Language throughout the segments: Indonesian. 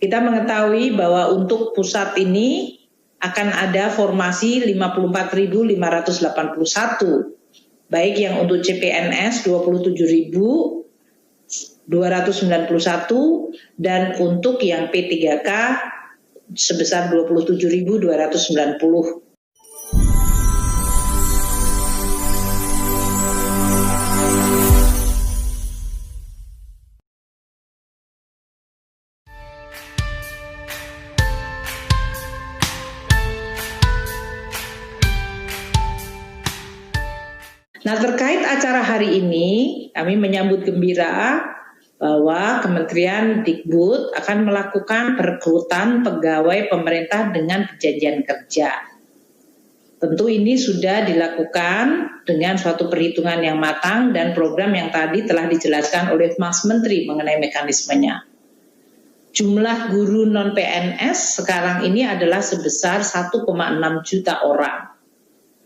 Kita mengetahui bahwa untuk pusat ini akan ada formasi 54.581, baik yang untuk CPNS 27.291 dan untuk yang P3K sebesar 27.290. Nah, terkait acara hari ini, kami menyambut gembira bahwa Kementerian Dikbud akan melakukan perekrutan pegawai pemerintah dengan perjanjian kerja. Tentu ini sudah dilakukan dengan suatu perhitungan yang matang dan program yang tadi telah dijelaskan oleh Mas Menteri mengenai mekanismenya. Jumlah guru non-PNS sekarang ini adalah sebesar 1,6 juta orang.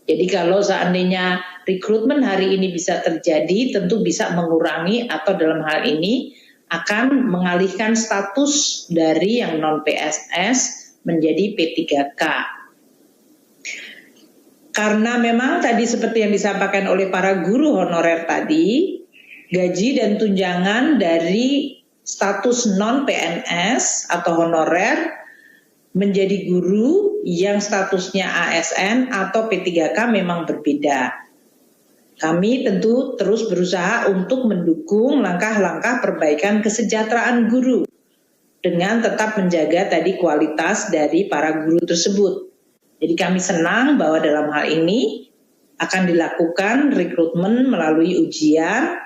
Jadi kalau seandainya rekrutmen hari ini bisa terjadi, tentu bisa mengurangi atau dalam hal ini akan mengalihkan status dari yang non-PNS menjadi P3K. Karena memang tadi seperti yang disampaikan oleh para guru honorer tadi, gaji dan tunjangan dari status non-PNS atau honorer menjadi guru yang statusnya ASN atau P3K memang berbeda. Kami tentu terus berusaha untuk mendukung langkah-langkah perbaikan kesejahteraan guru dengan tetap menjaga tadi kualitas dari para guru tersebut. Jadi kami senang bahwa dalam hal ini akan dilakukan rekrutmen melalui ujian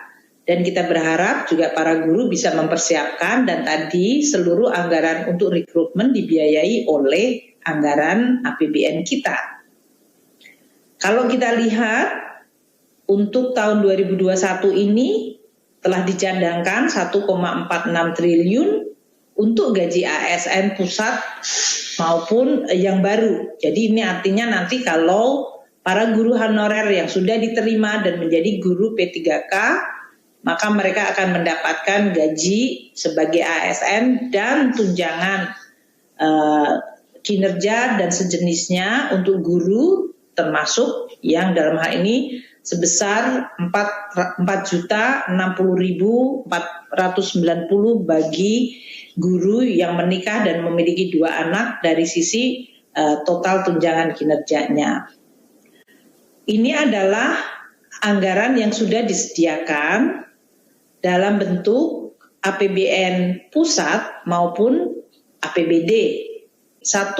dan kita berharap juga para guru bisa mempersiapkan dan tadi seluruh anggaran untuk rekrutmen dibiayai oleh anggaran APBN kita. Kalau kita lihat untuk tahun 2021 ini telah dicadangkan 1,46 triliun untuk gaji ASN pusat maupun yang baru. Jadi ini artinya nanti kalau para guru honorer yang sudah diterima dan menjadi guru P3K, maka mereka akan mendapatkan gaji sebagai ASN dan tunjangan kinerja dan sejenisnya untuk guru, termasuk yang dalam hal ini sebesar 4.060.490 bagi guru yang menikah dan memiliki 2 anak dari sisi total tunjangan kinerjanya. Ini adalah anggaran yang sudah disediakan dalam bentuk APBN pusat maupun APBD. 1,46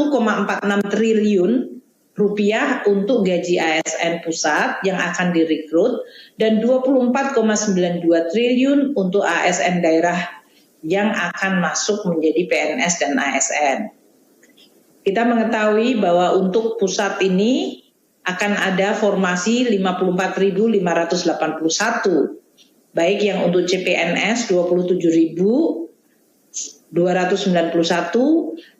triliun rupiah untuk gaji ASN pusat yang akan direkrut dan 24,92 triliun untuk ASN daerah yang akan masuk menjadi PNS dan ASN. Kita mengetahui bahwa untuk pusat ini akan ada formasi 54.581. Baik yang untuk CPNS 27.291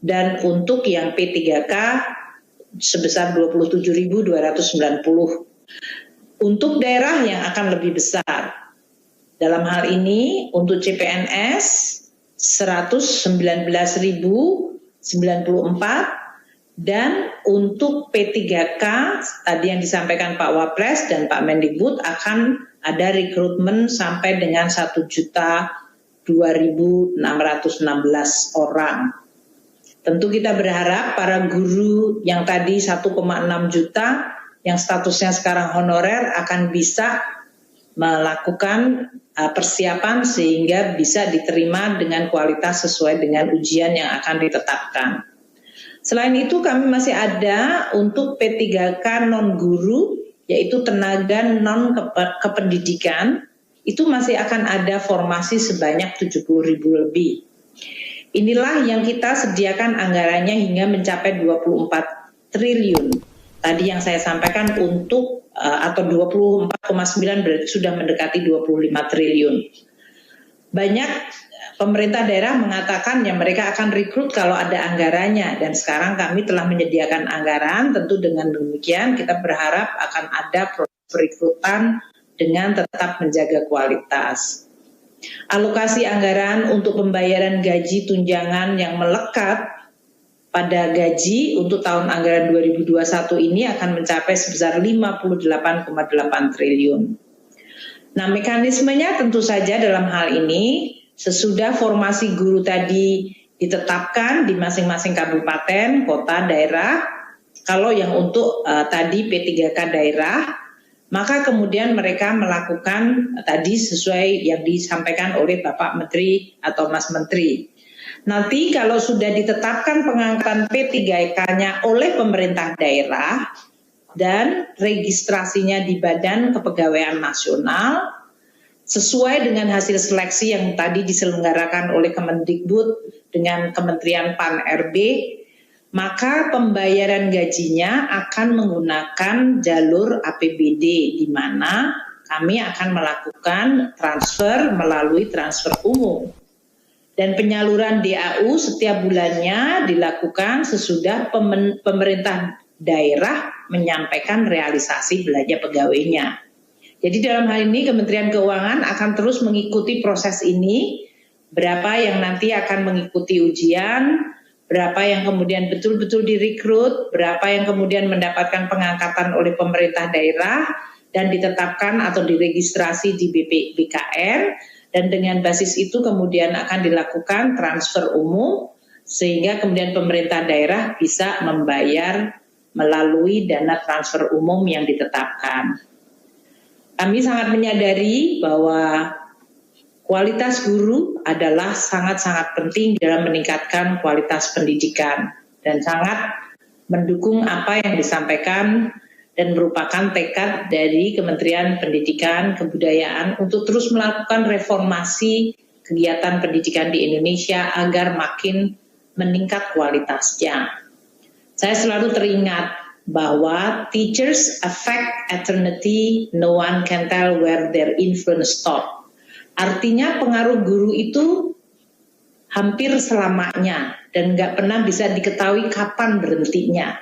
dan untuk yang P3K sebesar 27.290. Untuk daerah yang akan lebih besar, dalam hal ini untuk CPNS 119.094 dan untuk P3K tadi yang disampaikan Pak Wapres dan Pak Mendikbud akan ada rekrutmen sampai dengan 1.2.616 orang. Tentu kita berharap para guru yang tadi 1,6 juta yang statusnya sekarang honorer akan bisa melakukan persiapan sehingga bisa diterima dengan kualitas sesuai dengan ujian yang akan ditetapkan. Selain itu kami masih ada untuk P3K non-guru yaitu tenaga non-kependidikan, itu masih akan ada formasi sebanyak 70.000 lebih. Inilah yang kita sediakan anggarannya hingga mencapai 24 triliun. Tadi yang saya sampaikan untuk atau 24,9 berarti sudah mendekati 25 triliun. Banyak pemerintah daerah mengatakan ya mereka akan rekrut kalau ada anggarannya dan sekarang kami telah menyediakan anggaran. Tentu dengan demikian kita berharap akan ada proses perekrutan dengan tetap menjaga kualitas. Alokasi anggaran untuk pembayaran gaji tunjangan yang melekat pada gaji untuk tahun anggaran 2021 ini akan mencapai sebesar 58,8 triliun. Nah, mekanismenya tentu saja dalam hal ini sesudah formasi guru tadi ditetapkan di masing-masing kabupaten, kota, daerah. Kalau yang untuk tadi P3K daerah, maka kemudian mereka melakukan tadi sesuai yang disampaikan oleh Bapak Menteri atau Mas Menteri. Nanti kalau sudah ditetapkan pengangkatan P3K-nya oleh pemerintah daerah dan registrasinya di Badan Kepegawaian Nasional, sesuai dengan hasil seleksi yang tadi diselenggarakan oleh Kemendikbud dengan Kementerian Pan-RB, maka pembayaran gajinya akan menggunakan jalur APBD, di mana kami akan melakukan transfer melalui transfer umum. Dan penyaluran DAU setiap bulannya dilakukan sesudah pemerintah daerah menyampaikan realisasi belanja pegawainya. Jadi dalam hal ini Kementerian Keuangan akan terus mengikuti proses ini, berapa yang nanti akan mengikuti ujian, berapa yang kemudian betul-betul direkrut, berapa yang kemudian mendapatkan pengangkatan oleh pemerintah daerah dan ditetapkan atau diregistrasi di BKN, dan dengan basis itu kemudian akan dilakukan transfer umum sehingga kemudian pemerintah daerah bisa membayar melalui dana transfer umum yang ditetapkan. Kami sangat menyadari bahwa kualitas guru adalah sangat-sangat penting dalam meningkatkan kualitas pendidikan dan sangat mendukung apa yang disampaikan dan merupakan tekad dari Kementerian Pendidikan Kebudayaan untuk terus melakukan reformasi kegiatan pendidikan di Indonesia agar makin meningkat kualitasnya. Saya selalu teringat bahwa teachers affect eternity, no one can tell where their influence stop. Artinya pengaruh guru itu hampir selamanya dan nggak pernah bisa diketahui kapan berhentinya.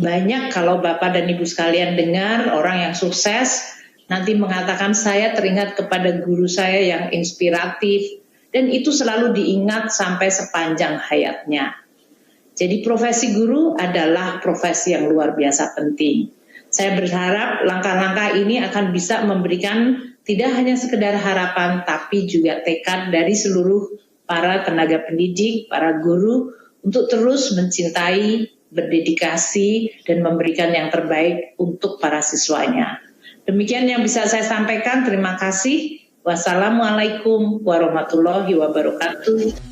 Banyak kalau Bapak dan Ibu sekalian dengar orang yang sukses nanti mengatakan saya teringat kepada guru saya yang inspiratif dan itu selalu diingat sampai sepanjang hayatnya. Jadi profesi guru adalah profesi yang luar biasa penting. Saya berharap langkah-langkah ini akan bisa memberikan tidak hanya sekedar harapan, tapi juga tekad dari seluruh para tenaga pendidik, para guru, untuk terus mencintai, berdedikasi, dan memberikan yang terbaik untuk para siswanya. Demikian yang bisa saya sampaikan. Terima kasih. Wassalamualaikum warahmatullahi wabarakatuh.